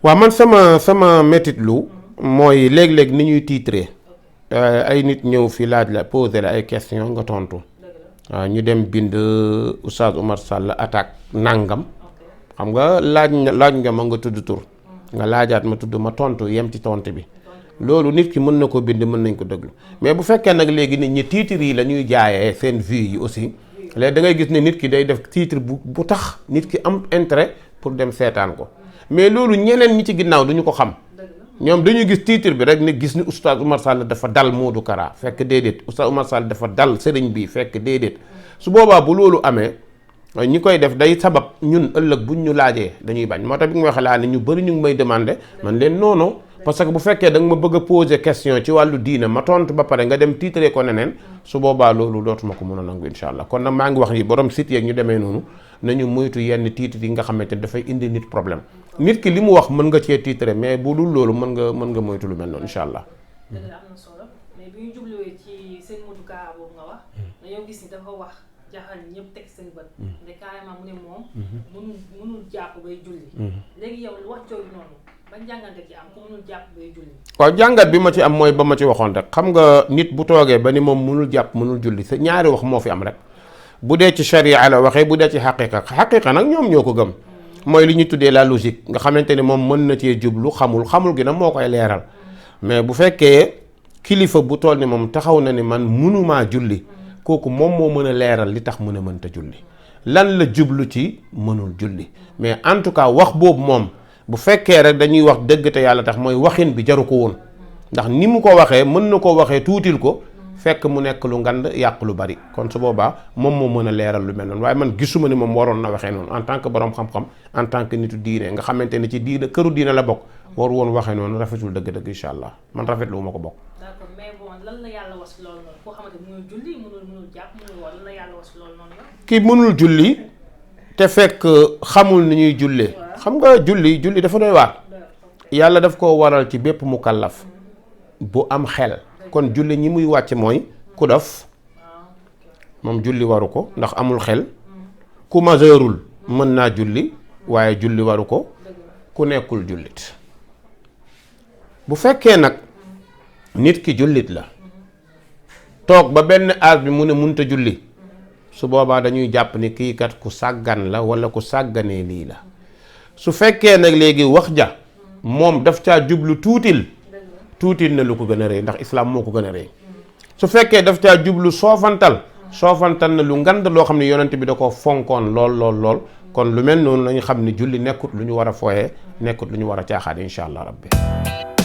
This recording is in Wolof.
waaw man sama métit lu mooy léeg-léeg ni ñuy titré ay nit ñëw fi laaj la poser la ay question nga tontu waaw ñu dem bind Oustaz Oumar Sall attaque nangam xam nga laaj nga ma nga tudd tur nga laajaat ma tudd ma tontu yem ci tontu bi loolu nit ki mën na ko bind mën nañ ko déglu mais bu fekkee nag léegi nit ñi titre yi la ñuy jaayee seen vie yi aussi léegi da ngay gis ne nit ki day def titre bu tax nit ki am intérêt pour dem seetaan ko mais loolu ñeneen ñi ci ginnaaw duñu ko xam ñoom dañuy gis titre bi rek ne gis ni Oustaz Oumar Sall dafa dal Modou Kara fekk déedéet Oustaz Oumar Sall dafa dal sëriñ bi fekk déedéet su boobaa bu loolu amee ñi koy def day sabab ñun ëllëg buñ ñu laajee dañuy bañ moo tax bi nga waxee laa ne ñu bëri ñu ngi may demandé man leen non parce que bu fekkee da nga ma bëgg a poser question ci wàllu diina ma tontu ba pare nga dem titre ko neneen su boobaa loolu dootuma ko mën a nangu incha allah kon nag maa ngi wax yi borom site yeeg ñu demee noonu nañu moytu yenn titre yi nga xamante ne dafay indi nit problème nit ki li mu wax mën nga cee titre mais bu dul loolu mën nga moytu lu mel noonu incha allah. dëgg la am na solo mais bi ñu jubluwee ci seen Modou Kara boobu nga wax dañoo gis ni dafa wax jaxal ñëpp teg seen bët. te carrément mu ne moom. mënul jàpp bay julli. léegi yow wax jooju noonu ba jàngante ci am ku mënul jàpp bay julli. waaw jàngat bi ma ci am mooy ba ma ci waxoon rek xam nga nit bu toogee ba ni moom mënul jàpp mënul julli sa ñaari wax moo fi am rek bu dee ci charia la waxee bu dee ci xaqiqa nag ñoom ñoo ko gëm. mooy li ñu tuddee la logique nga xamante ni moom mën na cee jublu xamul gi nag moo koy leeral mais bu fekkee kilifa bu toll ni moom taxaw na ni man mënumaa julli. kooku moom moo mën a leeral li tax mën a mënta julli lan la jublu ci mënul julli mais en tout cas wax boobu moom bu fekkee rek dañuy wax dëgg te yàlla tax mooy waxin bi jaru ko woon ndax ni mu ko waxee mën na ko waxee tuutil ko fekk mu nekk lu ngand yàq lu bari kon su boobaa moom moo mën a leeral lu mel noonu waaye man gisuma ni moom waroon na waxee noonu en tant que borom xam-xam en tant que nitu diine nga xamante ne ci diine këru diine la bokk waru woon waxee noonu rafetul dëgg-dëgg incha allah man rafetlu ma ko bokk. d'accord mais bon lan la yàlla was loolu noonu koo xamante mënul julli mënul jàpp mënul woor lan la yàlla was loolu noonu la. ki mënul julli te fekk xamul ni ñuy jullee xam nga julli dafa doy waar yàlla daf koo waral ci bépp mukallaf bu am xel kon julli ñi muy wàcc mooy ku dof moom julli waru ko ndax amul xel ku majeurul mën naa julli waaye julli waru ko ku nekkul jullit bu fekkee nag nit ki jullit la toog ba benn âge bi mu ne munta julli su boobaa dañuy jàpp ni kii kat ku sàggan la wala ku sàgganee lii la su fekkee nag léegi wax ja moom daf caa jublu tuutil na lu ko gën a rëy ndax islaam moo ko gën a rëy su fekkee daf caa jublu soofantal na lu ngand loo xam ne yonent bi da ko fonkoon lool kon lu mel noonu lañu xam ne julli nekkut lu ñu war a fooyee nekkut lu ñu war a caaxaan incha allah rabbi